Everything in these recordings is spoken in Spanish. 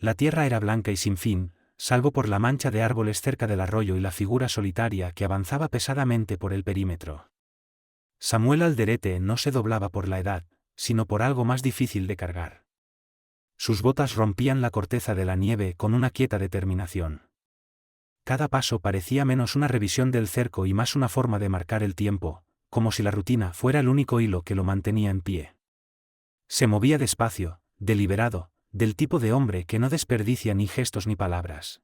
La tierra era blanca y sin fin, salvo por la mancha de árboles cerca del arroyo y la figura solitaria que avanzaba pesadamente por el perímetro. Samuel Alderete no se doblaba por la edad, sino por algo más difícil de cargar. Sus botas rompían la corteza de la nieve con una quieta determinación. Cada paso parecía menos una revisión del cerco y más una forma de marcar el tiempo, como si la rutina fuera el único hilo que lo mantenía en pie. Se movía despacio, deliberado, del tipo de hombre que no desperdicia ni gestos ni palabras.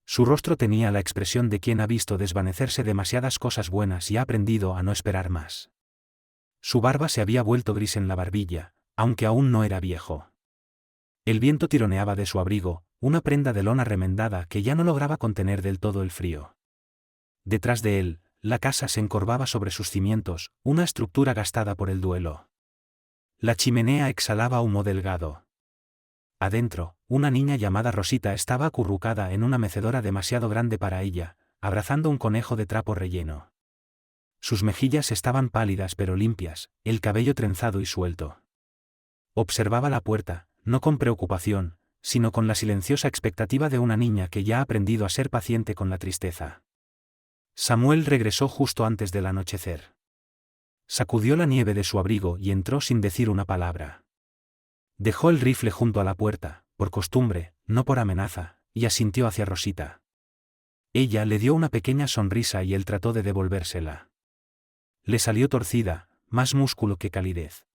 Su rostro tenía la expresión de quien ha visto desvanecerse demasiadas cosas buenas y ha aprendido a no esperar más. Su barba se había vuelto gris en la barbilla, aunque aún no era viejo. El viento tironeaba de su abrigo, una prenda de lona remendada que ya no lograba contener del todo el frío. Detrás de él, la casa se encorvaba sobre sus cimientos, una estructura gastada por el duelo. La chimenea exhalaba humo delgado. Adentro, una niña llamada Rosita estaba acurrucada en una mecedora demasiado grande para ella, abrazando un conejo de trapo relleno. Sus mejillas estaban pálidas pero limpias, el cabello trenzado y suelto. Observaba la puerta, no con preocupación, sino con la silenciosa expectativa de una niña que ya ha aprendido a ser paciente con la tristeza. Samuel regresó justo antes del anochecer. Sacudió la nieve de su abrigo y entró sin decir una palabra. Dejó el rifle junto a la puerta, por costumbre, no por amenaza, y asintió hacia Rosita. Ella le dio una pequeña sonrisa y él trató de devolvérsela. Le salió torcida, más músculo que calidez.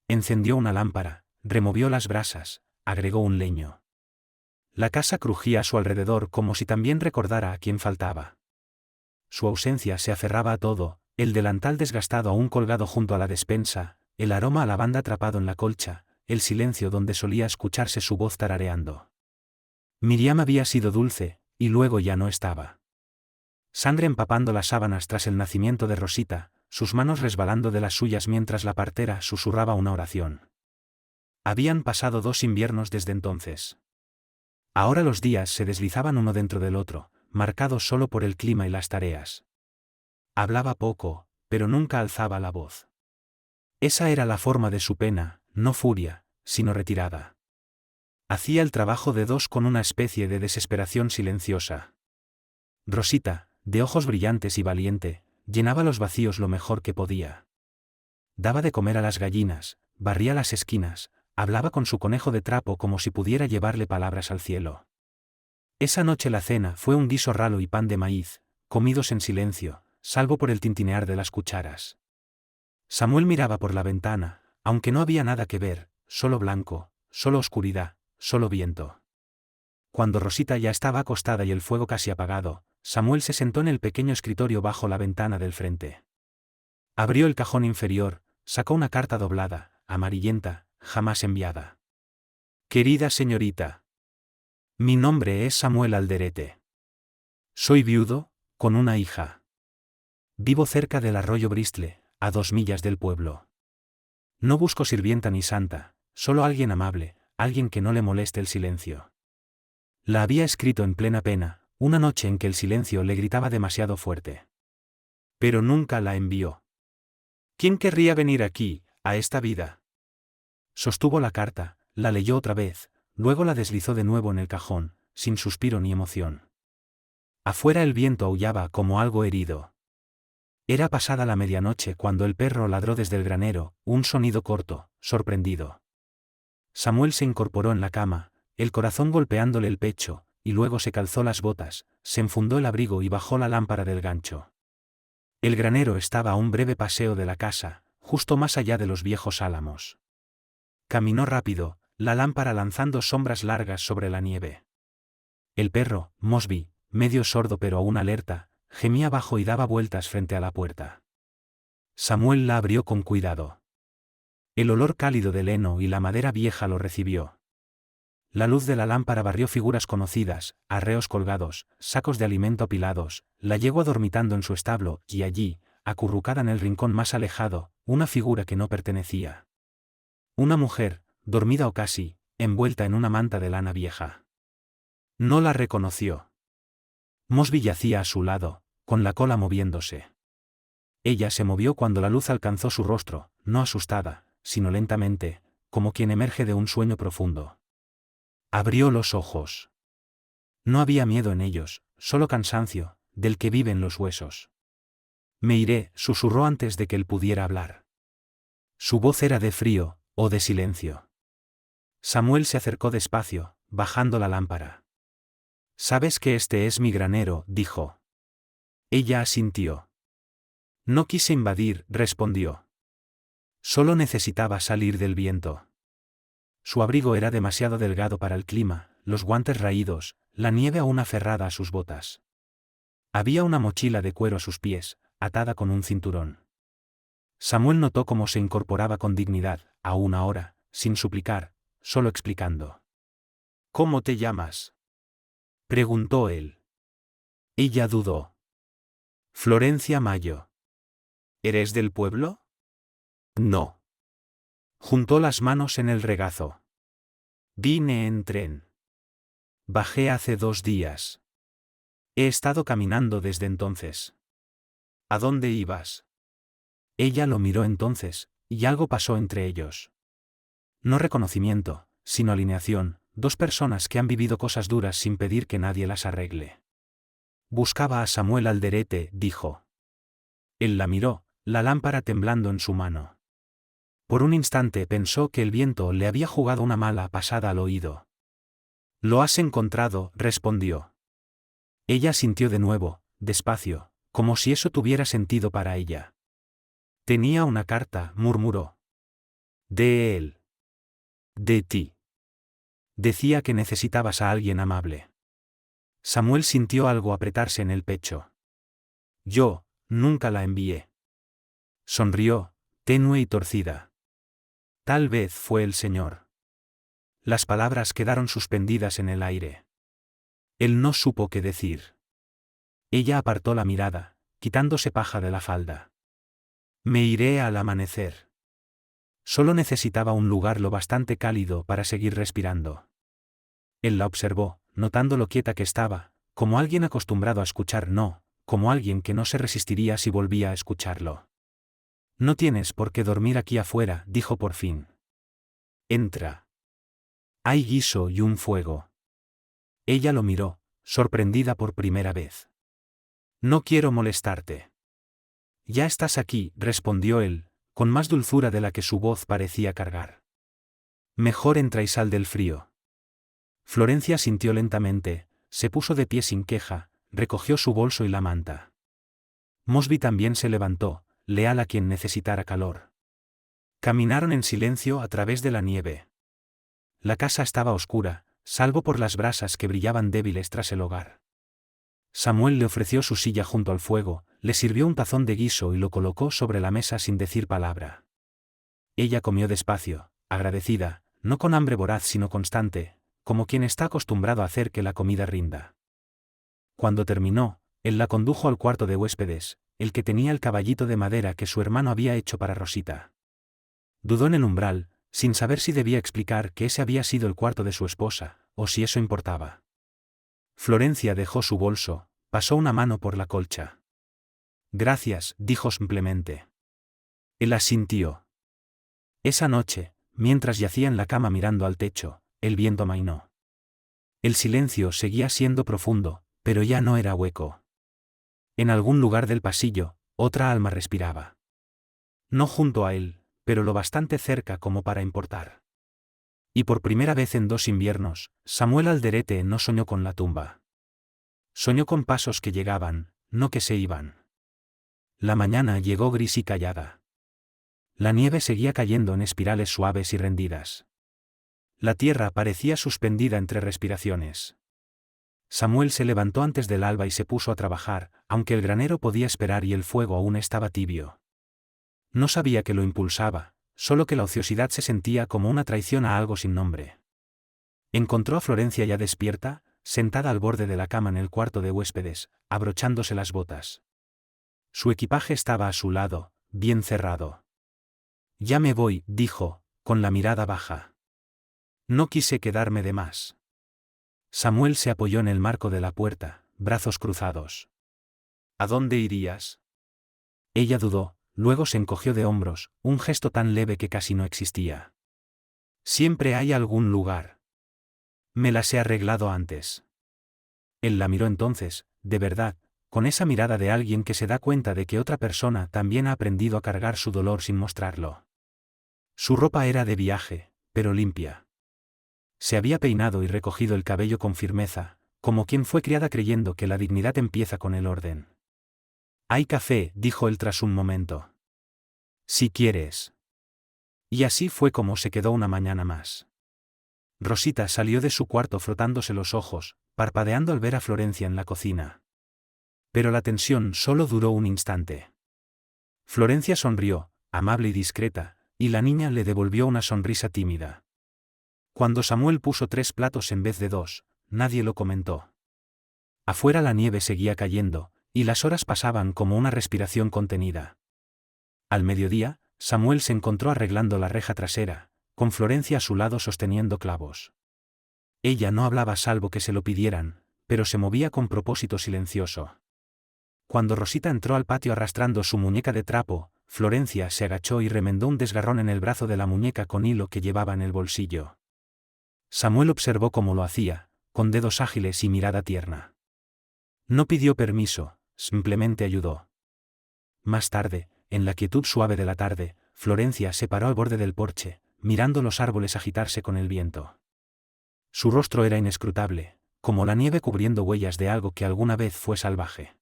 Encendió una lámpara, removió las brasas, agregó un leño. La casa crujía a su alrededor como si también recordara a quién faltaba. Su ausencia se aferraba a todo, el delantal desgastado aún colgado junto a la despensa, el aroma a lavanda atrapado en la colcha, el silencio donde solía escucharse su voz tarareando. Miriam había sido dulce, y luego ya no estaba. Sangre empapando las sábanas tras el nacimiento de Rosita, sus manos resbalando de las suyas mientras la partera susurraba una oración. Habían pasado 2 inviernos desde entonces. Ahora los días se deslizaban uno dentro del otro, marcados solo por el clima y las tareas. Hablaba poco, pero nunca alzaba la voz. Esa era la forma de su pena, no furia, sino retirada. Hacía el trabajo de 2 con una especie de desesperación silenciosa. Rosita, de ojos brillantes y valiente, llenaba los vacíos lo mejor que podía. Daba de comer a las gallinas, barría las esquinas, hablaba con su conejo de trapo como si pudiera llevarle palabras al cielo. Esa noche la cena fue un guiso ralo y pan de maíz, comidos en silencio, salvo por el tintinear de las cucharas. Samuel miraba por la ventana, aunque no había nada que ver, solo blanco, solo oscuridad, solo viento. Cuando Rosita ya estaba acostada y el fuego casi apagado, Samuel se sentó en el pequeño escritorio bajo la ventana del frente. Abrió el cajón inferior, sacó una carta doblada, amarillenta, jamás enviada. Querida señorita. Mi nombre es Samuel Alderete. Soy viudo, con una hija. Vivo cerca del arroyo Bristle, a 2 millas del pueblo. No busco sirvienta ni santa, solo alguien amable, alguien que no le moleste el silencio. La había escrito en plena pena, una noche en que el silencio le gritaba demasiado fuerte. Pero nunca la envió. ¿Quién querría venir aquí, a esta vida? Sostuvo la carta, la leyó otra vez, luego la deslizó de nuevo en el cajón, sin suspiro ni emoción. Afuera el viento aullaba como algo herido. Era pasada la medianoche cuando el perro ladró desde el granero, un sonido corto, sorprendido. Samuel se incorporó en la cama, el corazón golpeándole el pecho, y luego se calzó las botas, se enfundó el abrigo y bajó la lámpara del gancho. El granero estaba a un breve paseo de la casa, justo más allá de los viejos álamos. Caminó rápido, la lámpara lanzando sombras largas sobre la nieve. El perro, Mosby, medio sordo pero aún alerta, gemía bajo y daba vueltas frente a la puerta. Samuel la abrió con cuidado. El olor cálido del heno y la madera vieja lo recibió. La luz de la lámpara barrió figuras conocidas, arreos colgados, sacos de alimento apilados, la yegua dormitando en su establo, y allí, acurrucada en el rincón más alejado, una figura que no pertenecía. Una mujer, dormida o casi, envuelta en una manta de lana vieja. No la reconoció. Mosby yacía a su lado, con la cola moviéndose. Ella se movió cuando la luz alcanzó su rostro, no asustada, sino lentamente, como quien emerge de un sueño profundo. Abrió los ojos. No había miedo en ellos, solo cansancio, del que viven los huesos. Me iré, susurró antes de que él pudiera hablar. Su voz era de frío, o de silencio. Samuel se acercó despacio, bajando la lámpara. «Sabes que este es mi granero», dijo. Ella asintió. «No quise invadir», respondió. Solo necesitaba salir del viento. Su abrigo era demasiado delgado para el clima, los guantes raídos, la nieve aún aferrada a sus botas. Había una mochila de cuero a sus pies, atada con un cinturón. Samuel notó cómo se incorporaba con dignidad, aún ahora, sin suplicar, solo explicando. «¿Cómo te llamas?», preguntó él. Ella dudó. «Florencia Mayo». «¿Eres del pueblo?». «No». Juntó las manos en el regazo. «Vine en tren. Bajé hace 2 días. He estado caminando desde entonces». «¿A dónde ibas?». Ella lo miró entonces, y algo pasó entre ellos. No reconocimiento, sino alineación, 2 personas que han vivido cosas duras sin pedir que nadie las arregle. «Buscaba a Samuel Alderete», dijo. Él la miró, la lámpara temblando en su mano. Por un instante pensó que el viento le había jugado una mala pasada al oído. «Lo has encontrado», respondió. Ella sintió de nuevo, despacio, como si eso tuviera sentido para ella. «Tenía una carta», murmuró. «De él. De ti. Decía que necesitabas a alguien amable». Samuel sintió algo apretarse en el pecho. «Yo, nunca la envié». Sonrió, tenue y torcida. «Tal vez fue el Señor». Las palabras quedaron suspendidas en el aire. Él no supo qué decir. Ella apartó la mirada, quitándose paja de la falda. «Me iré al amanecer». Solo necesitaba un lugar lo bastante cálido para seguir respirando. Él la observó, notando lo quieta que estaba, como alguien acostumbrado a escuchar no, como alguien que no se resistiría si volvía a escucharlo. «No tienes por qué dormir aquí afuera», dijo por fin. «Entra. Hay guiso y un fuego». Ella lo miró, sorprendida por primera vez. «No quiero molestarte». «Ya estás aquí», respondió él, con más dulzura de la que su voz parecía cargar. «Mejor entra y sal del frío». Florencia sintió lentamente, se puso de pie sin queja, recogió su bolso y la manta. Mosby también se levantó, leal a quien necesitara calor. Caminaron en silencio a través de la nieve. La casa estaba oscura, salvo por las brasas que brillaban débiles tras el hogar. Samuel le ofreció su silla junto al fuego, le sirvió un tazón de guiso y lo colocó sobre la mesa sin decir palabra. Ella comió despacio, agradecida, no con hambre voraz sino constante, como quien está acostumbrado a hacer que la comida rinda. Cuando terminó, él la condujo al cuarto de huéspedes, el que tenía el caballito de madera que su hermano había hecho para Rosita. Dudó en el umbral, sin saber si debía explicar que ese había sido el cuarto de su esposa, o si eso importaba. Florencia dejó su bolso, pasó una mano por la colcha. «Gracias», dijo simplemente. Él asintió. Esa noche, mientras yacía en la cama mirando al techo, el viento amainó. El silencio seguía siendo profundo, pero ya no era hueco. En algún lugar del pasillo, otra alma respiraba. No junto a él, pero lo bastante cerca como para importar. Y por primera vez en 2 inviernos, Samuel Alderete no soñó con la tumba. Soñó con pasos que llegaban, no que se iban. La mañana llegó gris y callada. La nieve seguía cayendo en espirales suaves y rendidas. La tierra parecía suspendida entre respiraciones. Samuel se levantó antes del alba y se puso a trabajar, aunque el granero podía esperar y el fuego aún estaba tibio. No sabía qué lo impulsaba, solo que la ociosidad se sentía como una traición a algo sin nombre. Encontró a Florencia ya despierta, sentada al borde de la cama en el cuarto de huéspedes, abrochándose las botas. Su equipaje estaba a su lado, bien cerrado. «Ya me voy», dijo, con la mirada baja. «No quise quedarme de más». Samuel se apoyó en el marco de la puerta, brazos cruzados. «¿A dónde irías?». Ella dudó, luego se encogió de hombros, un gesto tan leve que casi no existía. «Siempre hay algún lugar». Me las he arreglado antes. Él la miró entonces, de verdad, con esa mirada de alguien que se da cuenta de que otra persona también ha aprendido a cargar su dolor sin mostrarlo. Su ropa era de viaje, pero limpia. Se había peinado y recogido el cabello con firmeza, como quien fue criada creyendo que la dignidad empieza con el orden. «Hay café», dijo él tras un momento. «Si quieres». Y así fue como se quedó una mañana más. Rosita salió de su cuarto frotándose los ojos, parpadeando al ver a Florencia en la cocina. Pero la tensión solo duró un instante. Florencia sonrió, amable y discreta, y la niña le devolvió una sonrisa tímida. Cuando Samuel puso 3 platos en vez de 2, nadie lo comentó. Afuera la nieve seguía cayendo, y las horas pasaban como una respiración contenida. Al mediodía, Samuel se encontró arreglando la reja trasera, con Florencia a su lado sosteniendo clavos. Ella no hablaba salvo que se lo pidieran, pero se movía con propósito silencioso. Cuando Rosita entró al patio arrastrando su muñeca de trapo, Florencia se agachó y remendó un desgarrón en el brazo de la muñeca con hilo que llevaba en el bolsillo. Samuel observó cómo lo hacía, con dedos ágiles y mirada tierna. No pidió permiso, simplemente ayudó. Más tarde, en la quietud suave de la tarde, Florencia se paró al borde del porche, mirando los árboles agitarse con el viento. Su rostro era inescrutable, como la nieve cubriendo huellas de algo que alguna vez fue salvaje.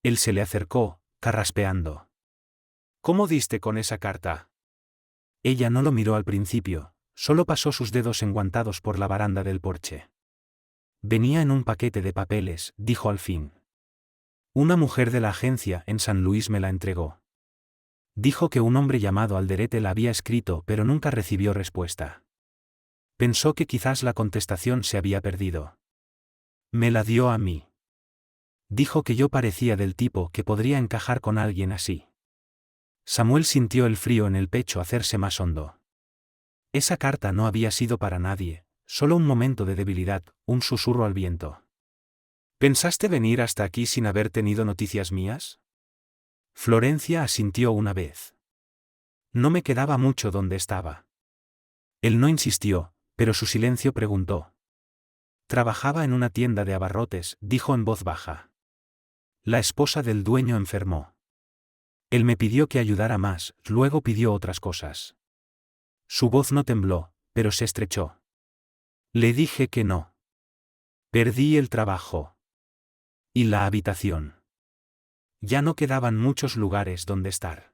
Él se le acercó, carraspeando. «¿Cómo diste con esa carta?» Ella no lo miró al principio, solo pasó sus dedos enguantados por la baranda del porche. «Venía en un paquete de papeles», dijo al fin. «Una mujer de la agencia en San Luis me la entregó. Dijo que un hombre llamado Alderete la había escrito pero nunca recibió respuesta. Pensó que quizás la contestación se había perdido. Me la dio a mí. Dijo que yo parecía del tipo que podría encajar con alguien así». Samuel sintió el frío en el pecho hacerse más hondo. Esa carta no había sido para nadie, solo un momento de debilidad, un susurro al viento. «¿Pensaste venir hasta aquí sin haber tenido noticias mías?» Florencia asintió una vez. No me quedaba mucho donde estaba. Él no insistió, pero su silencio preguntó. «Trabajaba en una tienda de abarrotes», dijo en voz baja. «La esposa del dueño enfermó. Él me pidió que ayudara más, luego pidió otras cosas». Su voz no tembló, pero se estrechó. «Le dije que no. Perdí el trabajo. Y la habitación. Ya no quedaban muchos lugares donde estar».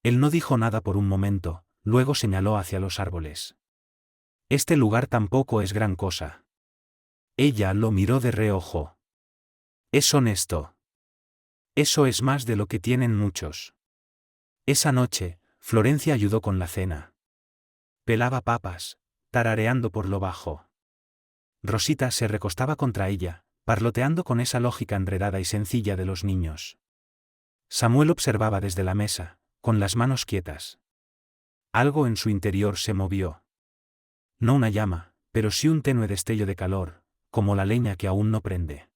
Él no dijo nada por un momento, luego señaló hacia los árboles. «Este lugar tampoco es gran cosa». Ella lo miró de reojo. «Es honesto. Eso es más de lo que tienen muchos». Esa noche, Florencia ayudó con la cena. Pelaba papas, tarareando por lo bajo. Rosita se recostaba contra ella, parloteando con esa lógica enredada y sencilla de los niños. Samuel observaba desde la mesa, con las manos quietas. Algo en su interior se movió. No una llama, pero sí un tenue destello de calor, como la leña que aún no prende.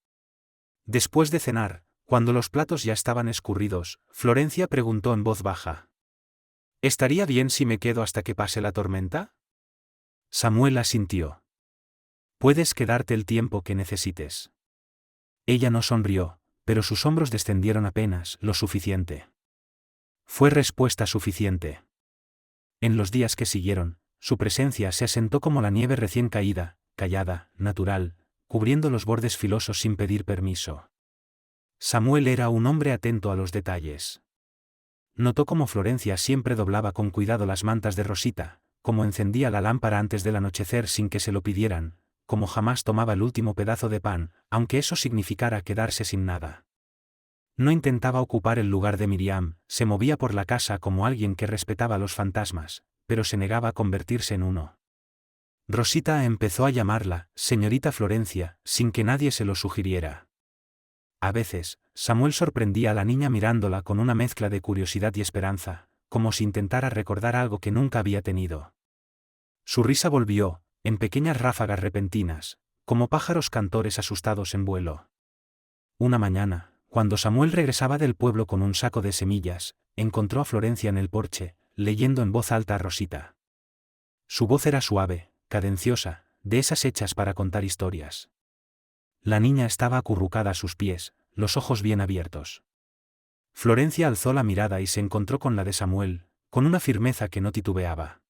Después de cenar, cuando los platos ya estaban escurridos, Florencia preguntó en voz baja. «¿Estaría bien si me quedo hasta que pase la tormenta?» Samuel asintió. «Puedes quedarte el tiempo que necesites». Ella no sonrió, pero sus hombros descendieron apenas lo suficiente. Fue respuesta suficiente. En los días que siguieron, su presencia se asentó como la nieve recién caída, callada, natural, cubriendo los bordes filosos sin pedir permiso. Samuel era un hombre atento a los detalles. Notó cómo Florencia siempre doblaba con cuidado las mantas de Rosita, cómo encendía la lámpara antes del anochecer sin que se lo pidieran, cómo jamás tomaba el último pedazo de pan, aunque eso significara quedarse sin nada. No intentaba ocupar el lugar de Miriam, se movía por la casa como alguien que respetaba a los fantasmas, pero se negaba a convertirse en uno. Rosita empezó a llamarla señorita Florencia, sin que nadie se lo sugiriera. A veces, Samuel sorprendía a la niña mirándola con una mezcla de curiosidad y esperanza, como si intentara recordar algo que nunca había tenido. Su risa volvió, en pequeñas ráfagas repentinas, como pájaros cantores asustados en vuelo. Una mañana, cuando Samuel regresaba del pueblo con un saco de semillas, encontró a Florencia en el porche, leyendo en voz alta a Rosita. Su voz era suave, cadenciosa, de esas hechas para contar historias. La niña estaba acurrucada a sus pies, los ojos bien abiertos. Florencia alzó la mirada y se encontró con la de Samuel, con una firmeza que no titubeaba.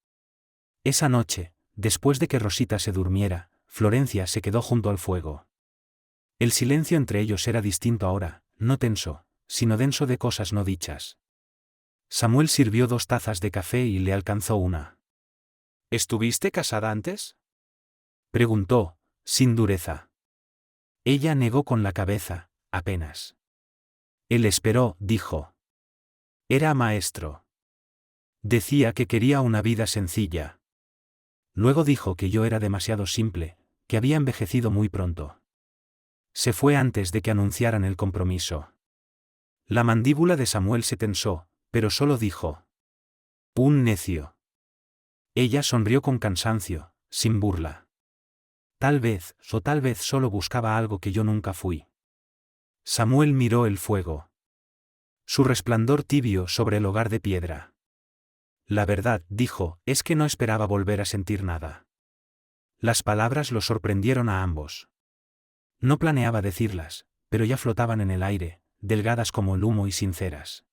Esa noche, después de que Rosita se durmiera, Florencia se quedó junto al fuego. El silencio entre ellos era distinto ahora, no tenso, sino denso de cosas no dichas. Samuel sirvió 2 tazas de café y le alcanzó una. ¿Estuviste casada antes?, preguntó, sin dureza. Ella negó con la cabeza, apenas. Él esperó, dijo. Era maestro. Decía que quería una vida sencilla. Luego dijo que yo era demasiado simple, que había envejecido muy pronto. Se fue antes de que anunciaran el compromiso. La mandíbula de Samuel se tensó, pero solo dijo. Un necio. Ella sonrió con cansancio, sin burla. Tal vez solo buscaba algo que yo nunca fui. Samuel miró el fuego. Su resplandor tibio sobre el hogar de piedra. La verdad, dijo, es que no esperaba volver a sentir nada. Las palabras lo sorprendieron a ambos. No planeaba decirlas, pero ya flotaban en el aire, delgadas como el humo y sinceras.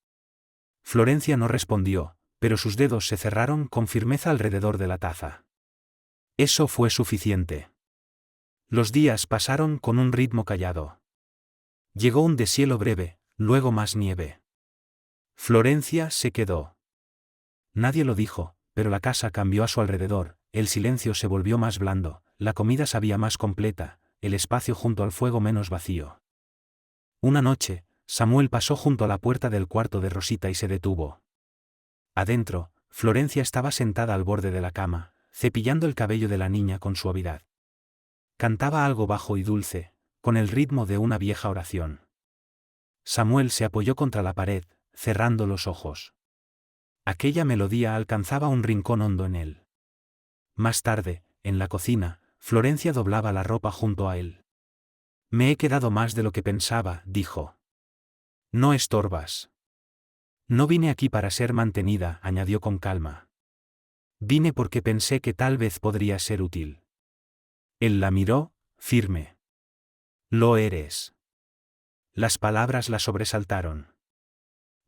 Florencia no respondió, pero sus dedos se cerraron con firmeza alrededor de la taza. Eso fue suficiente. Los días pasaron con un ritmo callado. Llegó un deshielo breve, luego más nieve. Florencia se quedó. Nadie lo dijo, pero la casa cambió a su alrededor, el silencio se volvió más blando, la comida sabía más completa, el espacio junto al fuego menos vacío. Una noche, Samuel pasó junto a la puerta del cuarto de Rosita y se detuvo. Adentro, Florencia estaba sentada al borde de la cama, cepillando el cabello de la niña con suavidad. Cantaba algo bajo y dulce, con el ritmo de una vieja oración. Samuel se apoyó contra la pared, cerrando los ojos. Aquella melodía alcanzaba un rincón hondo en él. Más tarde, en la cocina, Florencia doblaba la ropa junto a él. Me he quedado más de lo que pensaba, dijo. No estorbas. No vine aquí para ser mantenida, añadió con calma. Vine porque pensé que tal vez podría ser útil. Él la miró, firme. Lo eres. Las palabras la sobresaltaron.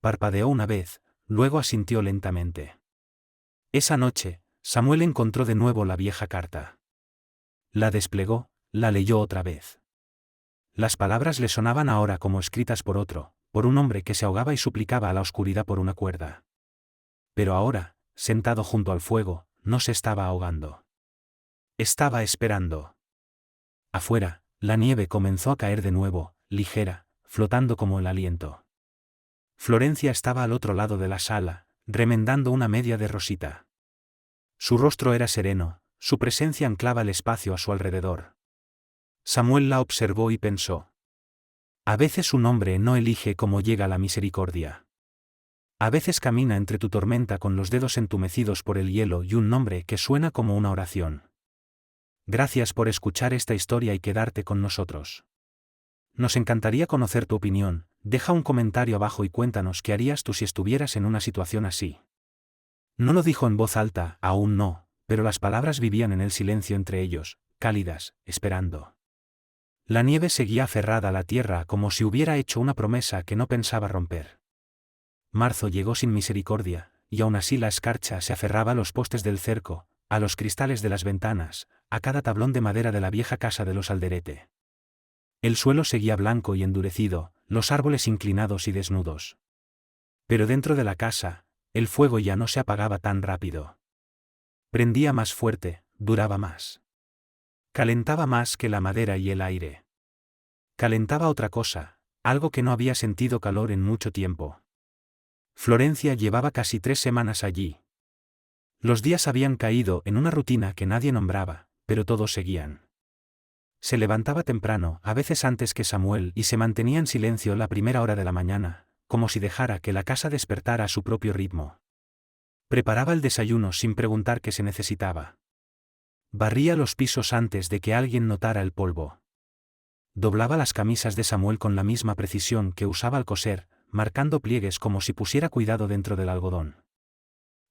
Parpadeó una vez, luego asintió lentamente. Esa noche, Samuel encontró de nuevo la vieja carta. La desplegó, la leyó otra vez. Las palabras le sonaban ahora como escritas por otro, por un hombre que se ahogaba y suplicaba a la oscuridad por una cuerda. Pero ahora, sentado junto al fuego, no se estaba ahogando. Estaba esperando. Afuera, la nieve comenzó a caer de nuevo, ligera, flotando como el aliento. Florencia estaba al otro lado de la sala, remendando una media de Rosita. Su rostro era sereno, su presencia anclaba el espacio a su alrededor. Samuel la observó y pensó. A veces un hombre no elige cómo llega la misericordia. A veces camina entre tu tormenta con los dedos entumecidos por el hielo y un nombre que suena como una oración. Gracias por escuchar esta historia y quedarte con nosotros. Nos encantaría conocer tu opinión, deja un comentario abajo y cuéntanos qué harías tú si estuvieras en una situación así. No lo dijo en voz alta, aún no, pero las palabras vivían en el silencio entre ellos, cálidas, esperando. La nieve seguía aferrada a la tierra como si hubiera hecho una promesa que no pensaba romper. Marzo llegó sin misericordia, y aún así la escarcha se aferraba a los postes del cerco, a los cristales de las ventanas, a cada tablón de madera de la vieja casa de los Alderete. El suelo seguía blanco y endurecido, los árboles inclinados y desnudos. Pero dentro de la casa, el fuego ya no se apagaba tan rápido. Prendía más fuerte, duraba más. Calentaba más que la madera y el aire. Calentaba otra cosa, algo que no había sentido calor en mucho tiempo. Florencia llevaba casi 3 semanas allí. Los días habían caído en una rutina que nadie nombraba, pero todos seguían. Se levantaba temprano, a veces antes que Samuel, y se mantenía en silencio la primera hora de la mañana, como si dejara que la casa despertara a su propio ritmo. Preparaba el desayuno sin preguntar qué se necesitaba. Barría los pisos antes de que alguien notara el polvo. Doblaba las camisas de Samuel con la misma precisión que usaba al coser, marcando pliegues como si pusiera cuidado dentro del algodón.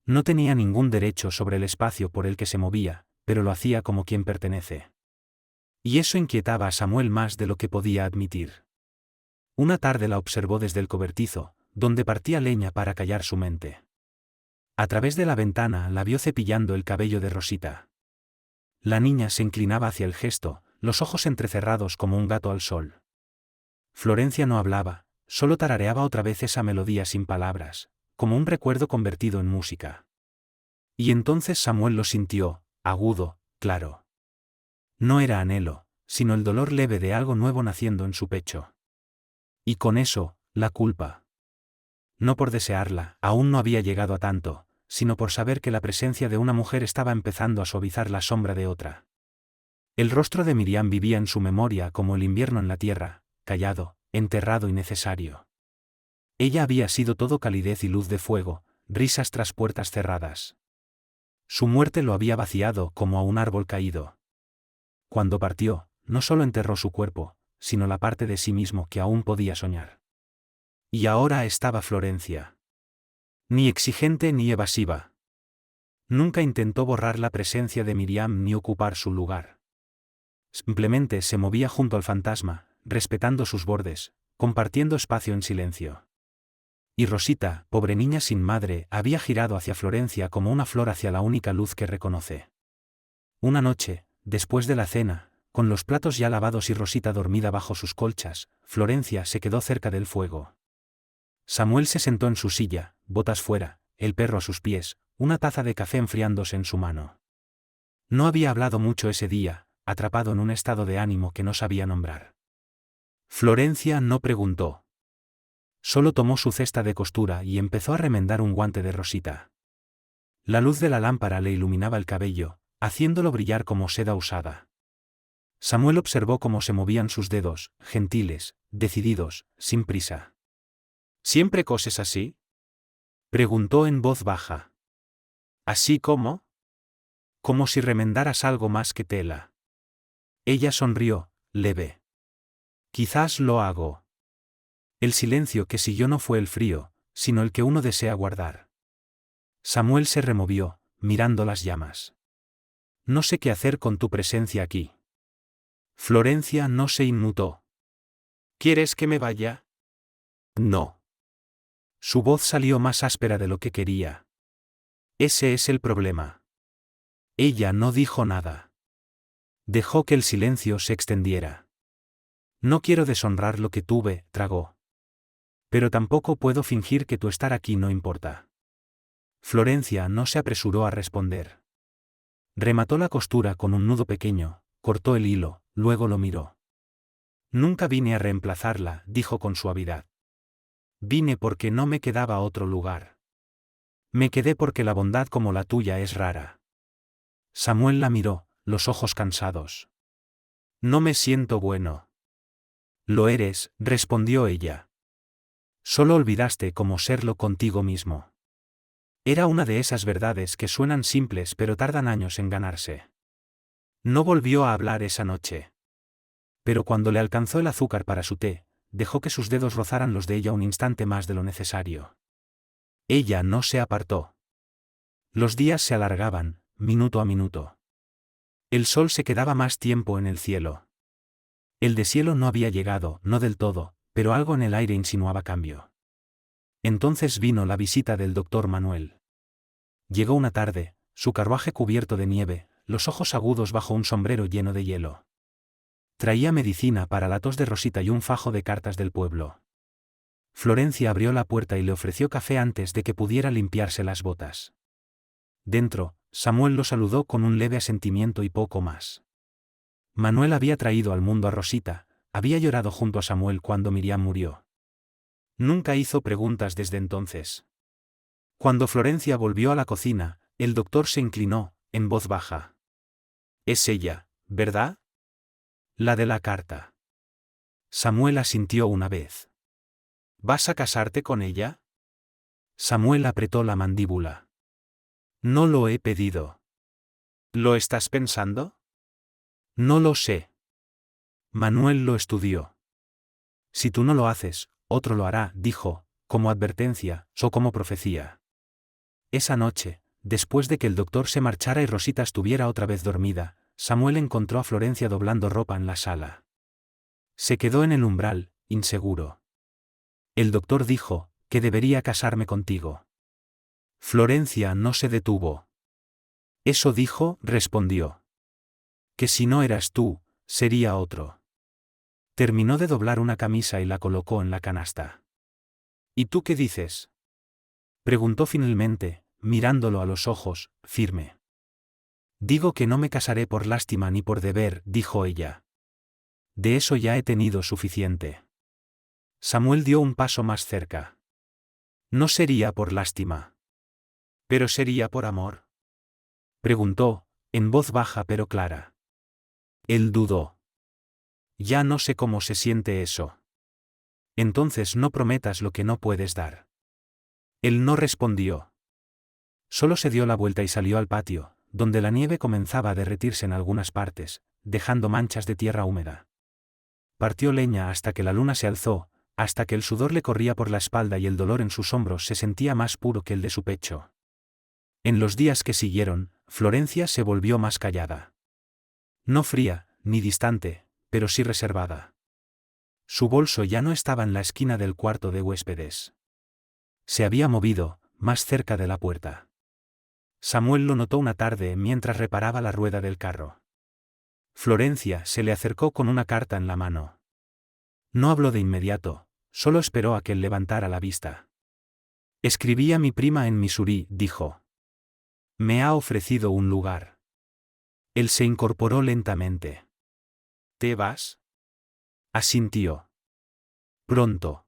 No tenía ningún derecho sobre el espacio por el que se movía, pero lo hacía como quien pertenece. Y eso inquietaba a Samuel más de lo que podía admitir. Una tarde la observó desde el cobertizo, donde partía leña para callar su mente. A través de la ventana la vio cepillando el cabello de Rosita. La niña se inclinaba hacia el gesto, los ojos entrecerrados como un gato al sol. Florencia no hablaba, solo tarareaba otra vez esa melodía sin palabras, como un recuerdo convertido en música. Y entonces Samuel lo sintió, agudo, claro. No era anhelo, sino el dolor leve de algo nuevo naciendo en su pecho. Y con eso, la culpa. No por desearla, aún no había llegado a tanto, sino por saber que la presencia de una mujer estaba empezando a suavizar la sombra de otra. El rostro de Miriam vivía en su memoria como el invierno en la tierra, callado, enterrado y necesario. Ella había sido todo calidez y luz de fuego, risas tras puertas cerradas. Su muerte lo había vaciado como a un árbol caído. Cuando partió, no solo enterró su cuerpo, sino la parte de sí mismo que aún podía soñar. Y ahora estaba Florencia. Ni exigente ni evasiva. Nunca intentó borrar la presencia de Miriam ni ocupar su lugar. Simplemente se movía junto al fantasma, respetando sus bordes, compartiendo espacio en silencio. Y Rosita, pobre niña sin madre, había girado hacia Florencia como una flor hacia la única luz que reconoce. Una noche, después de la cena, con los platos ya lavados y Rosita dormida bajo sus colchas, Florencia se quedó cerca del fuego. Samuel se sentó en su silla, botas fuera, el perro a sus pies, una taza de café enfriándose en su mano. No había hablado mucho ese día, atrapado en un estado de ánimo que no sabía nombrar. Florencia no preguntó. Solo tomó su cesta de costura y empezó a remendar un guante de Rosita. La luz de la lámpara le iluminaba el cabello, haciéndolo brillar como seda usada. Samuel observó cómo se movían sus dedos, gentiles, decididos, sin prisa. ¿Siempre coses así?, preguntó en voz baja. ¿Así como? Como si remendaras algo más que tela. Ella sonrió, leve. Quizás lo hago. El silencio que siguió no fue el frío, sino el que uno desea guardar. Samuel se removió, mirando las llamas. No sé qué hacer con tu presencia aquí. Florencia no se inmutó. ¿Quieres que me vaya? No. Su voz salió más áspera de lo que quería. Ese es el problema. Ella no dijo nada. Dejó que el silencio se extendiera. No quiero deshonrar lo que tuve, tragó. Pero tampoco puedo fingir que tu estar aquí no importa. Florencia no se apresuró a responder. Remató la costura con un nudo pequeño, cortó el hilo, luego lo miró. Nunca vine a reemplazarla, dijo con suavidad. Vine porque no me quedaba otro lugar. Me quedé porque la bondad como la tuya es rara. Samuel la miró, los ojos cansados. No me siento bueno. Lo eres, respondió ella. Solo olvidaste cómo serlo contigo mismo. Era una de esas verdades que suenan simples pero tardan años en ganarse. No volvió a hablar esa noche. Pero cuando le alcanzó el azúcar para su té, dejó que sus dedos rozaran los de ella un instante más de lo necesario. Ella no se apartó. Los días se alargaban, minuto a minuto. El sol se quedaba más tiempo en el cielo. El deshielo no había llegado, no del todo, pero algo en el aire insinuaba cambio. Entonces vino la visita del doctor Manuel. Llegó una tarde, su carruaje cubierto de nieve, los ojos agudos bajo un sombrero lleno de hielo. Traía medicina para la tos de Rosita y un fajo de cartas del pueblo. Florencia abrió la puerta y le ofreció café antes de que pudiera limpiarse las botas. Dentro, Samuel lo saludó con un leve asentimiento y poco más. Manuel había traído al mundo a Rosita, había llorado junto a Samuel cuando Miriam murió. Nunca hizo preguntas desde entonces. Cuando Florencia volvió a la cocina, el doctor se inclinó, en voz baja. Es ella, ¿verdad? La de la carta. Samuel asintió una vez. ¿Vas a casarte con ella? Samuel apretó la mandíbula. No lo he pedido. ¿Lo estás pensando? No lo sé. Manuel lo estudió. Si tú no lo haces, otro lo hará, dijo, como advertencia, o como profecía. Esa noche, después de que el doctor se marchara y Rosita estuviera otra vez dormida, Samuel encontró a Florencia doblando ropa en la sala. Se quedó en el umbral, inseguro. El doctor dijo, que debería casarme contigo. Florencia no se detuvo. Eso dijo, respondió. Que si no eras tú, sería otro. Terminó de doblar una camisa y la colocó en la canasta. ¿Y tú qué dices? Preguntó finalmente, mirándolo a los ojos, firme. Digo que no me casaré por lástima ni por deber, dijo ella. De eso ya he tenido suficiente. Samuel dio un paso más cerca. No sería por lástima. ¿Pero sería por amor? Preguntó, en voz baja pero clara. Él dudó. Ya no sé cómo se siente eso. Entonces no prometas lo que no puedes dar. Él no respondió. Solo se dio la vuelta y salió al patio, donde la nieve comenzaba a derretirse en algunas partes, dejando manchas de tierra húmeda. Partió leña hasta que la luna se alzó, hasta que el sudor le corría por la espalda y el dolor en sus hombros se sentía más puro que el de su pecho. En los días que siguieron, Florencia se volvió más callada. No fría, ni distante, pero sí reservada. Su bolso ya no estaba en la esquina del cuarto de huéspedes. Se había movido, más cerca de la puerta. Samuel lo notó una tarde mientras reparaba la rueda del carro. Florencia se le acercó con una carta en la mano. No habló de inmediato, solo esperó a que él levantara la vista. Escribí a mi prima en Missouri, dijo. Me ha ofrecido un lugar. Él se incorporó lentamente. ¿Te vas? Asintió. Pronto.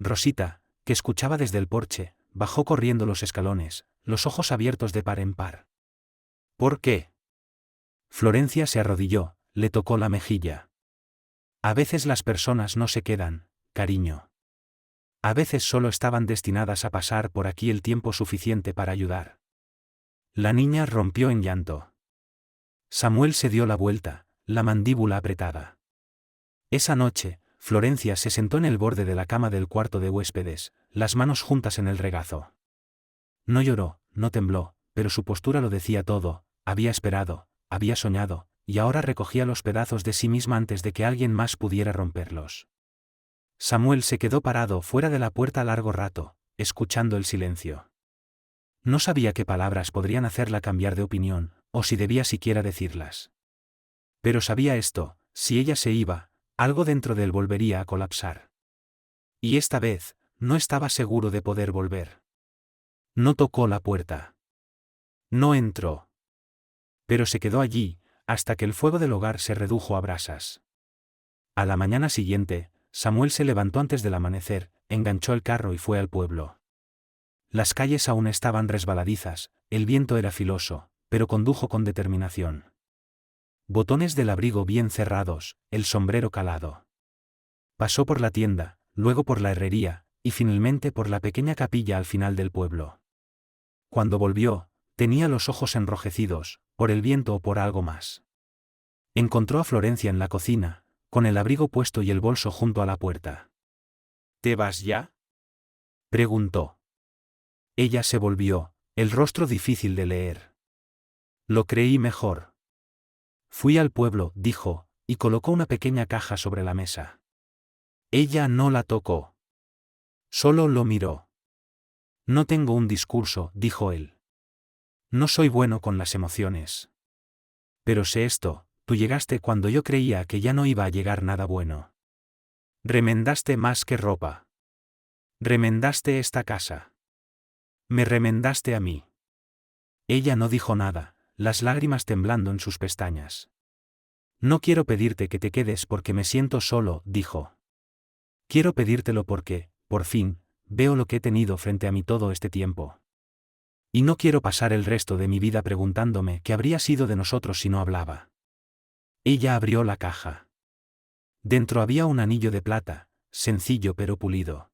Rosita, que escuchaba desde el porche, bajó corriendo los escalones, los ojos abiertos de par en par. ¿Por qué? Florencia se arrodilló, le tocó la mejilla. A veces las personas no se quedan, cariño. A veces solo estaban destinadas a pasar por aquí el tiempo suficiente para ayudar. La niña rompió en llanto. Samuel se dio la vuelta, la mandíbula apretada. Esa noche, Florencia se sentó en el borde de la cama del cuarto de huéspedes, las manos juntas en el regazo. No lloró, no tembló, pero su postura lo decía todo, había esperado, había soñado, y ahora recogía los pedazos de sí misma antes de que alguien más pudiera romperlos. Samuel se quedó parado fuera de la puerta largo rato, escuchando el silencio. No sabía qué palabras podrían hacerla cambiar de opinión, o si debía siquiera decirlas. Pero sabía esto, si ella se iba, algo dentro de él volvería a colapsar. Y esta vez, no estaba seguro de poder volver. No tocó la puerta. No entró. Pero se quedó allí, hasta que el fuego del hogar se redujo a brasas. A la mañana siguiente, Samuel se levantó antes del amanecer, enganchó el carro y fue al pueblo. Las calles aún estaban resbaladizas, el viento era filoso, pero condujo con determinación. Botones del abrigo bien cerrados, el sombrero calado. Pasó por la tienda, luego por la herrería, y finalmente por la pequeña capilla al final del pueblo. Cuando volvió, tenía los ojos enrojecidos, por el viento o por algo más. Encontró a Florencia en la cocina, con el abrigo puesto y el bolso junto a la puerta. ¿Te vas ya? Preguntó. Ella se volvió, el rostro difícil de leer. Lo creí mejor. Fui al pueblo, dijo, y colocó una pequeña caja sobre la mesa. Ella no la tocó. Solo lo miró. No tengo un discurso, dijo él. No soy bueno con las emociones. Pero sé esto, tú llegaste cuando yo creía que ya no iba a llegar nada bueno. Remendaste más que ropa. Remendaste esta casa. Me remendaste a mí. Ella no dijo nada, las lágrimas temblando en sus pestañas. No quiero pedirte que te quedes porque me siento solo, dijo. Quiero pedírtelo porque, por fin, veo lo que he tenido frente a mí todo este tiempo. Y no quiero pasar el resto de mi vida preguntándome qué habría sido de nosotros si no hablaba. Ella abrió la caja. Dentro había un anillo de plata, sencillo pero pulido.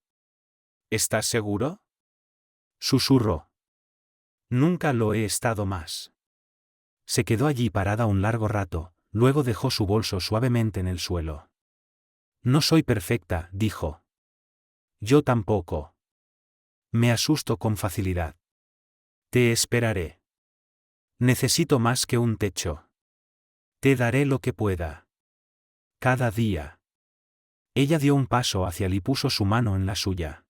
¿Estás seguro? Susurró. Nunca lo he estado más. Se quedó allí parada un largo rato, luego dejó su bolso suavemente en el suelo. No soy perfecta, dijo. Yo tampoco. Me asusto con facilidad. Te esperaré. Necesito más que un techo. Te daré lo que pueda. Cada día. Ella dio un paso hacia él y puso su mano en la suya.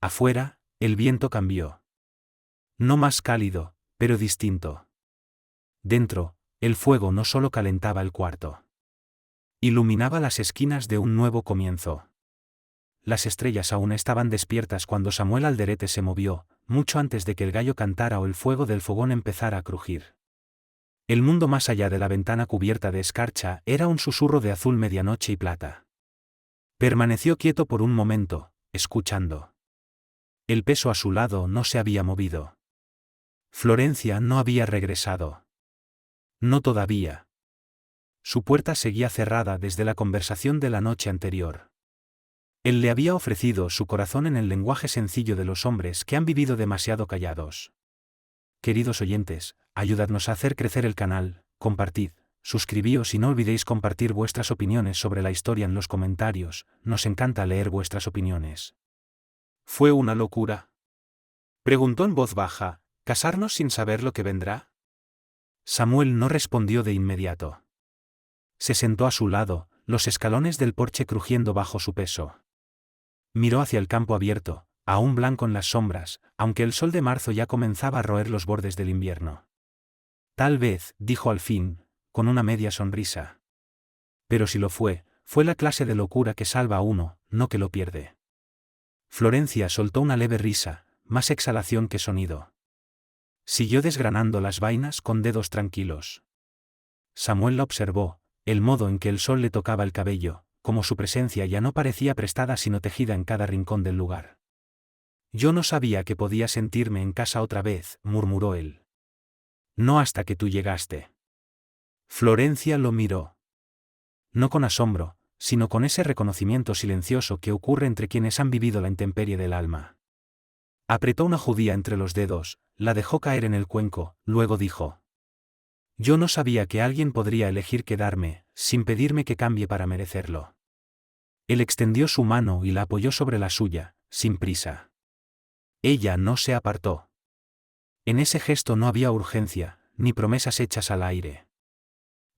Afuera, el viento cambió. No más cálido, pero distinto. Dentro, el fuego no solo calentaba el cuarto. Iluminaba las esquinas de un nuevo comienzo. Las estrellas aún estaban despiertas cuando Samuel Alderete se movió, mucho antes de que el gallo cantara o el fuego del fogón empezara a crujir. El mundo más allá de la ventana cubierta de escarcha era un susurro de azul medianoche y plata. Permaneció quieto por un momento, escuchando. El peso a su lado no se había movido. Florencia no había regresado. No todavía. Su puerta seguía cerrada desde la conversación de la noche anterior. Él le había ofrecido su corazón en el lenguaje sencillo de los hombres que han vivido demasiado callados. Queridos oyentes, ayudadnos a hacer crecer el canal, compartid, suscribíos y no olvidéis compartir vuestras opiniones sobre la historia en los comentarios, nos encanta leer vuestras opiniones. ¿Fue una locura?, preguntó en voz baja, ¿casarnos sin saber lo que vendrá? Samuel no respondió de inmediato. Se sentó a su lado, los escalones del porche crujiendo bajo su peso. Miró hacia el campo abierto, aún blanco en las sombras, aunque el sol de marzo ya comenzaba a roer los bordes del invierno. Tal vez, dijo al fin, con una media sonrisa. Pero si lo fue la clase de locura que salva a uno, no que lo pierde. Florencia soltó una leve risa, más exhalación que sonido. Siguió desgranando las vainas con dedos tranquilos. Samuel la observó, el modo en que el sol le tocaba el cabello, como su presencia ya no parecía prestada sino tejida en cada rincón del lugar. Yo no sabía que podía sentirme en casa otra vez, murmuró él. No hasta que tú llegaste. Florencia lo miró. No con asombro, sino con ese reconocimiento silencioso que ocurre entre quienes han vivido la intemperie del alma. Apretó una judía entre los dedos, la dejó caer en el cuenco, luego dijo: yo no sabía que alguien podría elegir quedarme, sin pedirme que cambie para merecerlo. Él extendió su mano y la apoyó sobre la suya, sin prisa. Ella no se apartó. En ese gesto no había urgencia, ni promesas hechas al aire.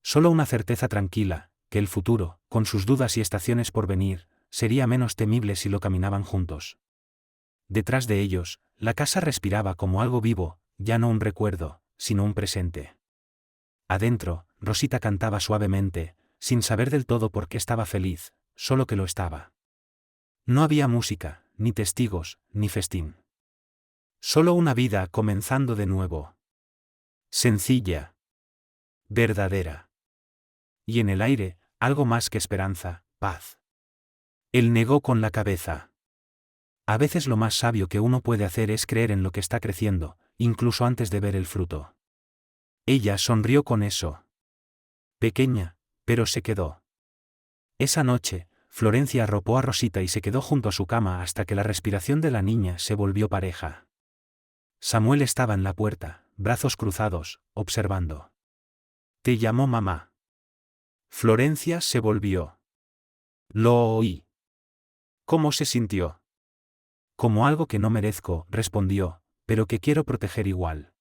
Solo una certeza tranquila, que el futuro, con sus dudas y estaciones por venir, sería menos temible si lo caminaban juntos. Detrás de ellos, la casa respiraba como algo vivo, ya no un recuerdo, sino un presente. Adentro, Rosita cantaba suavemente, sin saber del todo por qué estaba feliz, solo que lo estaba. No había música, ni testigos, ni festín. Solo una vida comenzando de nuevo. Sencilla. Verdadera. Y en el aire, algo más que esperanza, paz. Él negó con la cabeza. A veces lo más sabio que uno puede hacer es creer en lo que está creciendo, incluso antes de ver el fruto. Ella sonrió con eso. Pequeña, pero se quedó. Esa noche, Florencia arropó a Rosita y se quedó junto a su cama hasta que la respiración de la niña se volvió pareja. Samuel estaba en la puerta, brazos cruzados, observando. «¿Te llamó mamá?» Florencia se volvió. «Lo oí». «¿Cómo se sintió?» «Como algo que no merezco», respondió, «pero que quiero proteger igual».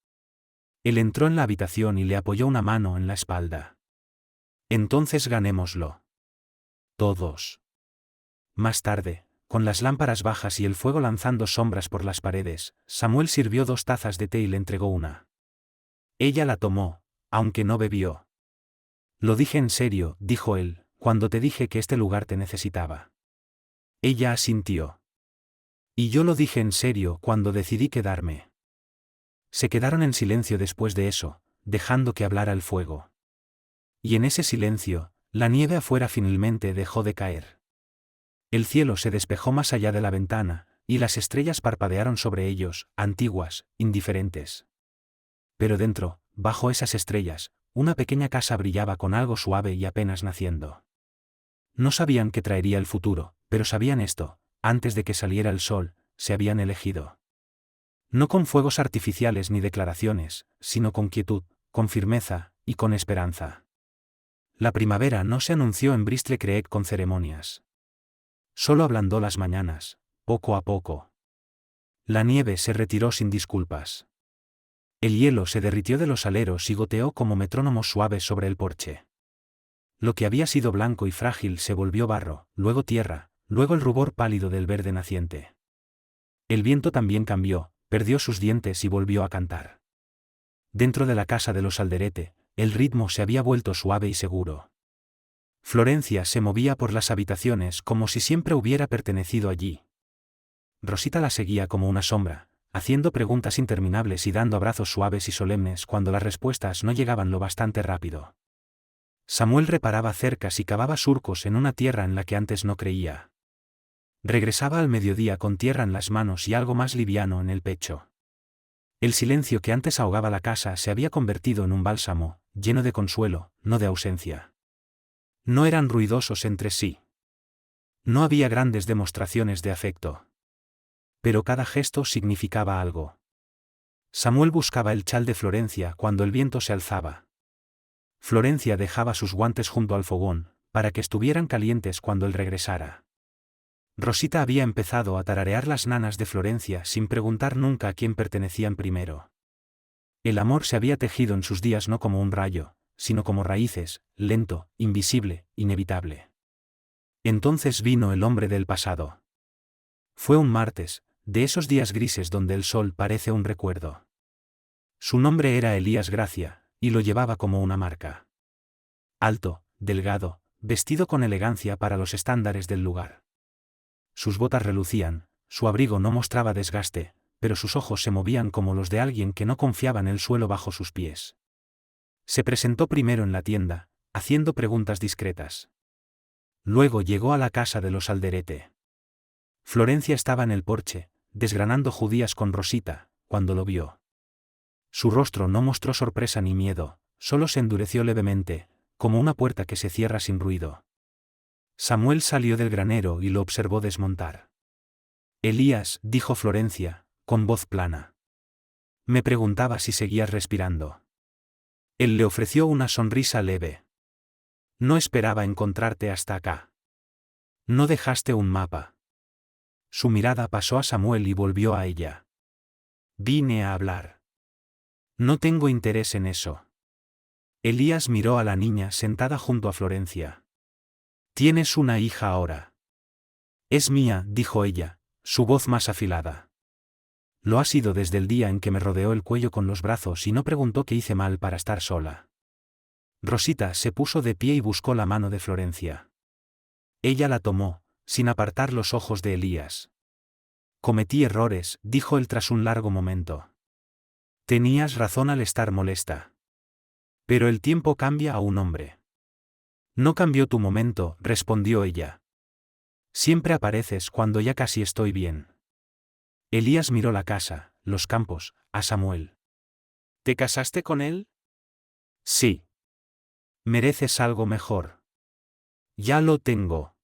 Él entró en la habitación y le apoyó una mano en la espalda. «Entonces ganémoslo. Todos». Más tarde, con las lámparas bajas y el fuego lanzando sombras por las paredes, Samuel sirvió 2 tazas de té y le entregó una. Ella la tomó, aunque no bebió. «Lo dije en serio», dijo él, «cuando te dije que este lugar te necesitaba». Ella asintió. «Y yo lo dije en serio cuando decidí quedarme». Se quedaron en silencio después de eso, dejando que hablara el fuego. Y en ese silencio, la nieve afuera finalmente dejó de caer. El cielo se despejó más allá de la ventana, y las estrellas parpadearon sobre ellos, antiguas, indiferentes. Pero dentro, bajo esas estrellas, una pequeña casa brillaba con algo suave y apenas naciendo. No sabían qué traería el futuro, pero sabían esto: antes de que saliera el sol, se habían elegido. No con fuegos artificiales ni declaraciones, sino con quietud, con firmeza, y con esperanza. La primavera no se anunció en Bristle Creek con ceremonias. Solo ablandó las mañanas, poco a poco. La nieve se retiró sin disculpas. El hielo se derritió de los aleros y goteó como metrónomos suaves sobre el porche. Lo que había sido blanco y frágil se volvió barro, luego tierra, luego el rubor pálido del verde naciente. El viento también cambió, perdió sus dientes y volvió a cantar. Dentro de la casa de los Alderete, el ritmo se había vuelto suave y seguro. Florencia se movía por las habitaciones como si siempre hubiera pertenecido allí. Rosita la seguía como una sombra, haciendo preguntas interminables y dando abrazos suaves y solemnes cuando las respuestas no llegaban lo bastante rápido. Samuel reparaba cercas y cavaba surcos en una tierra en la que antes no creía. Regresaba al mediodía con tierra en las manos y algo más liviano en el pecho. El silencio que antes ahogaba la casa se había convertido en un bálsamo, lleno de consuelo, no de ausencia. No eran ruidosos entre sí. No había grandes demostraciones de afecto. Pero cada gesto significaba algo. Samuel buscaba el chal de Florencia cuando el viento se alzaba. Florencia dejaba sus guantes junto al fogón, para que estuvieran calientes cuando él regresara. Rosita había empezado a tararear las nanas de Florencia sin preguntar nunca a quién pertenecían primero. El amor se había tejido en sus días no como un rayo, sino como raíces, lento, invisible, inevitable. Entonces vino el hombre del pasado. Fue un martes, de esos días grises donde el sol parece un recuerdo. Su nombre era Elías Gracia, y lo llevaba como una marca. Alto, delgado, vestido con elegancia para los estándares del lugar. Sus botas relucían, su abrigo no mostraba desgaste, pero sus ojos se movían como los de alguien que no confiaba en el suelo bajo sus pies. Se presentó primero en la tienda, haciendo preguntas discretas. Luego llegó a la casa de los Alderete. Florencia estaba en el porche, desgranando judías con Rosita, cuando lo vio. Su rostro no mostró sorpresa ni miedo, solo se endureció levemente, como una puerta que se cierra sin ruido. Samuel salió del granero y lo observó desmontar. Elías, dijo Florencia, con voz plana. Me preguntaba si seguías respirando. Él le ofreció una sonrisa leve. No esperaba encontrarte hasta acá. No dejaste un mapa. Su mirada pasó a Samuel y volvió a ella. Vine a hablar. No tengo interés en eso. Elías miró a la niña sentada junto a Florencia. Tienes una hija ahora. Es mía, dijo ella, su voz más afilada. Lo ha sido desde el día en que me rodeó el cuello con los brazos y no preguntó qué hice mal para estar sola. Rosita se puso de pie y buscó la mano de Florencia. Ella la tomó, sin apartar los ojos de Elías. Cometí errores, dijo él tras un largo momento. Tenías razón al estar molesta. Pero el tiempo cambia a un hombre. No cambió tu momento, respondió ella. Siempre apareces cuando ya casi estoy bien. Elías miró la casa, los campos, a Samuel. ¿Te casaste con él? Sí. Mereces algo mejor. Ya lo tengo.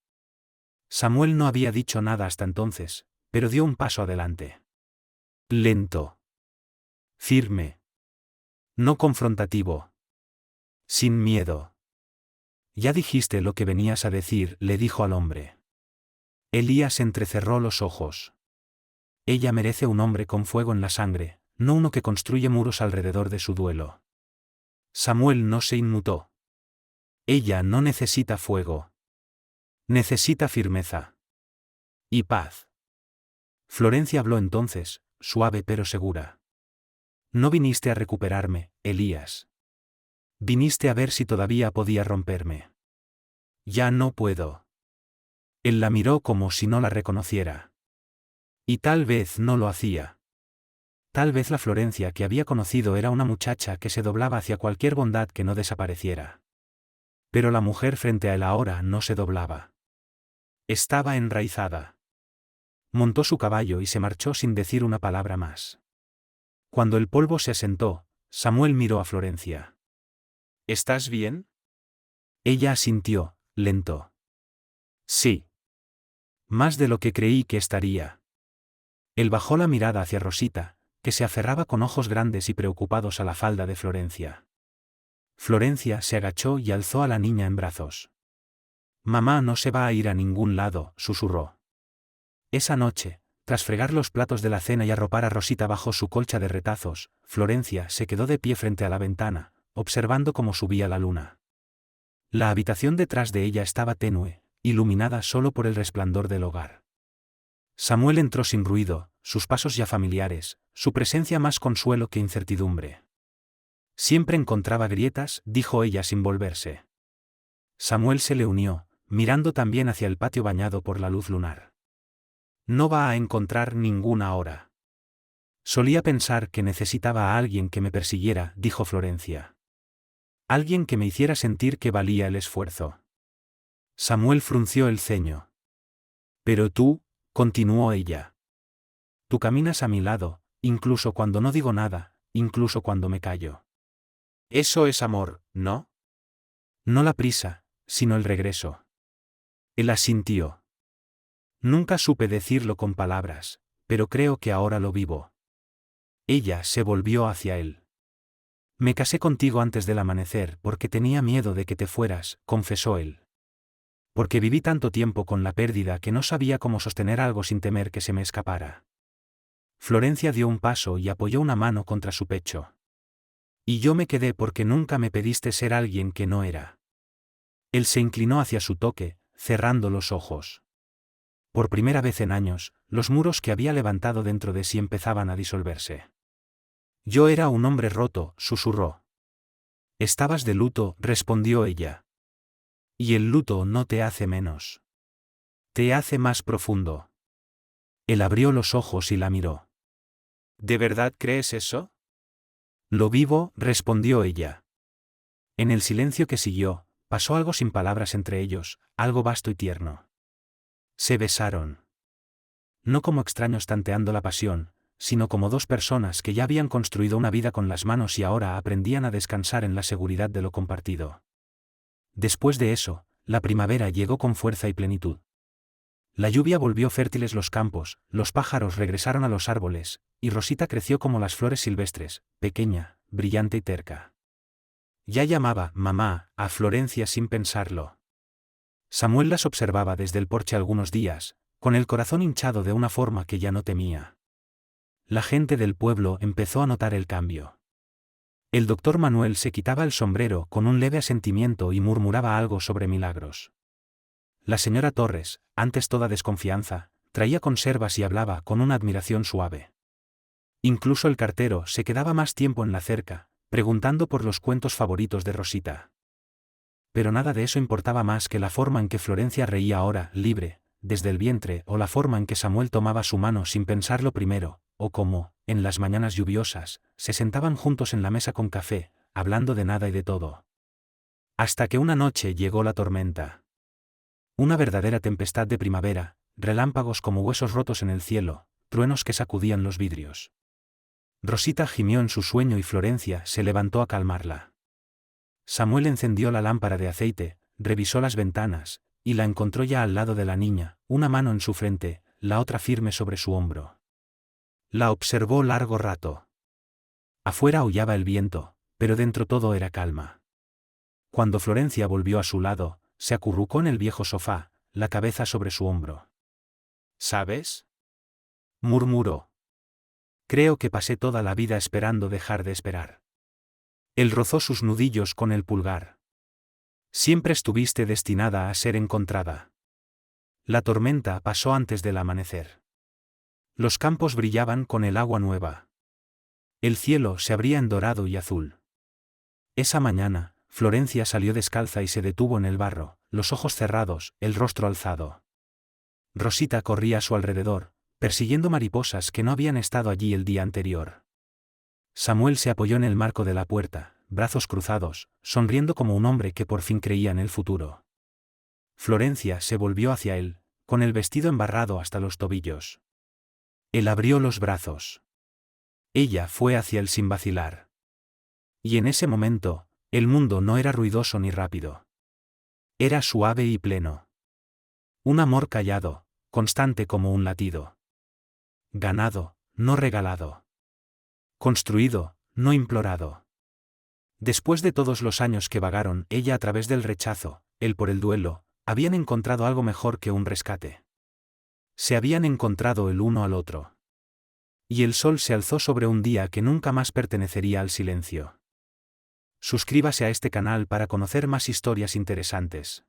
Samuel no había dicho nada hasta entonces, pero dio un paso adelante. Lento. Firme. No confrontativo. Sin miedo. Ya dijiste lo que venías a decir, le dijo al hombre. Elías entrecerró los ojos. Ella merece un hombre con fuego en la sangre, no uno que construye muros alrededor de su duelo. Samuel no se inmutó. Ella no necesita fuego. Necesita firmeza. Y paz. Florencia habló entonces, suave pero segura. No viniste a recuperarme, Elías. Viniste a ver si todavía podía romperme. Ya no puedo. Él la miró como si no la reconociera. Y tal vez no lo hacía. Tal vez la Florencia que había conocido era una muchacha que se doblaba hacia cualquier bondad que no desapareciera. Pero la mujer frente a él ahora no se doblaba. Estaba enraizada. Montó su caballo y se marchó sin decir una palabra más. Cuando el polvo se asentó, Samuel miró a Florencia. ¿Estás bien? Ella asintió, lento. Sí. Más de lo que creí que estaría. Él bajó la mirada hacia Rosita, que se aferraba con ojos grandes y preocupados a la falda de Florencia. Florencia se agachó y alzó a la niña en brazos. Mamá no se va a ir a ningún lado, susurró. Esa noche, Tras fregar los platos de la cena y arropar a Rosita bajo su colcha de retazos, Florencia se quedó de pie frente a la ventana, observando cómo subía la luna. La habitación detrás de ella estaba tenue, iluminada solo por el resplandor del hogar. Samuel entró sin ruido, sus pasos ya familiares, su presencia más consuelo que incertidumbre. Siempre encontraba grietas, dijo ella sin volverse. Samuel se le unió, mirando también hacia el patio bañado por la luz lunar. No va a encontrar ninguna ahora. Solía pensar que necesitaba a alguien que me persiguiera, dijo Florencia. Alguien que me hiciera sentir que valía el esfuerzo. Samuel frunció el ceño. Pero tú, continuó ella. Tú caminas a mi lado, incluso cuando no digo nada, incluso cuando me callo. Eso es amor, ¿no? No la prisa, sino el regreso. Él asintió. Nunca supe decirlo con palabras, pero creo que ahora lo vivo. Ella se volvió hacia él. Me casé contigo antes del amanecer porque tenía miedo de que te fueras, confesó él. Porque viví tanto tiempo con la pérdida que no sabía cómo sostener algo sin temer que se me escapara. Florencia dio un paso y apoyó una mano contra su pecho. Y yo me quedé porque nunca me pediste ser alguien que no era. Él se inclinó hacia su toque, cerrando los ojos. Por primera vez en años, los muros que había levantado dentro de sí empezaban a disolverse. Yo era un hombre roto, susurró. Estabas de luto, respondió ella. Y el luto no te hace menos. Te hace más profundo. Él abrió los ojos y la miró. ¿De verdad crees eso? Lo vivo, respondió ella. En el silencio que siguió, pasó algo sin palabras entre ellos, algo vasto y tierno. Se besaron. No como extraños tanteando la pasión, sino como dos personas que ya habían construido una vida con las manos y ahora aprendían a descansar en la seguridad de lo compartido. Después de eso, la primavera llegó con fuerza y plenitud. La lluvia volvió fértiles los campos, los pájaros regresaron a los árboles, y Rosita creció como las flores silvestres, pequeña, brillante y terca. Ya llamaba, mamá, a Florencia sin pensarlo. Samuel las observaba desde el porche algunos días, con el corazón hinchado de una forma que ya no temía. La gente del pueblo empezó a notar el cambio. El doctor Manuel se quitaba el sombrero con un leve asentimiento y murmuraba algo sobre milagros. La señora Torres, antes toda desconfianza, traía conservas y hablaba con una admiración suave. Incluso el cartero se quedaba más tiempo en la cerca, preguntando por los cuentos favoritos de Rosita. Pero nada de eso importaba más que la forma en que Florencia reía ahora, libre, desde el vientre, o la forma en que Samuel tomaba su mano sin pensarlo primero, o cómo, en las mañanas lluviosas, se sentaban juntos en la mesa con café, hablando de nada y de todo. Hasta que una noche llegó la tormenta. Una verdadera tempestad de primavera, relámpagos como huesos rotos en el cielo, truenos que sacudían los vidrios. Rosita gimió en su sueño y Florencia se levantó a calmarla. Samuel encendió la lámpara de aceite, revisó las ventanas, y la encontró ya al lado de la niña, una mano en su frente, la otra firme sobre su hombro. La observó largo rato. Afuera aullaba el viento, pero dentro todo era calma. Cuando Florencia volvió a su lado, se acurrucó en el viejo sofá, la cabeza sobre su hombro. ¿Sabes?, murmuró. Creo que pasé toda la vida esperando dejar de esperar. Él rozó sus nudillos con el pulgar. Siempre estuviste destinada a ser encontrada. La tormenta pasó antes del amanecer. Los campos brillaban con el agua nueva. El cielo se abría en dorado y azul. Esa mañana, Florencia salió descalza y se detuvo en el barro, los ojos cerrados, el rostro alzado. Rosita corría a su alrededor, persiguiendo mariposas que no habían estado allí el día anterior. Samuel se apoyó en el marco de la puerta, brazos cruzados, sonriendo como un hombre que por fin creía en el futuro. Florencia se volvió hacia él, con el vestido embarrado hasta los tobillos. Él abrió los brazos. Ella fue hacia él sin vacilar. Y en ese momento, el mundo no era ruidoso ni rápido. Era suave y pleno. Un amor callado, constante como un latido. Ganado, no regalado. Construido, no implorado. Después de todos los años que vagaron, ella a través del rechazo, él por el duelo, habían encontrado algo mejor que un rescate. Se habían encontrado el uno al otro. Y el sol se alzó sobre un día que nunca más pertenecería al silencio. Suscríbase a este canal para conocer más historias interesantes.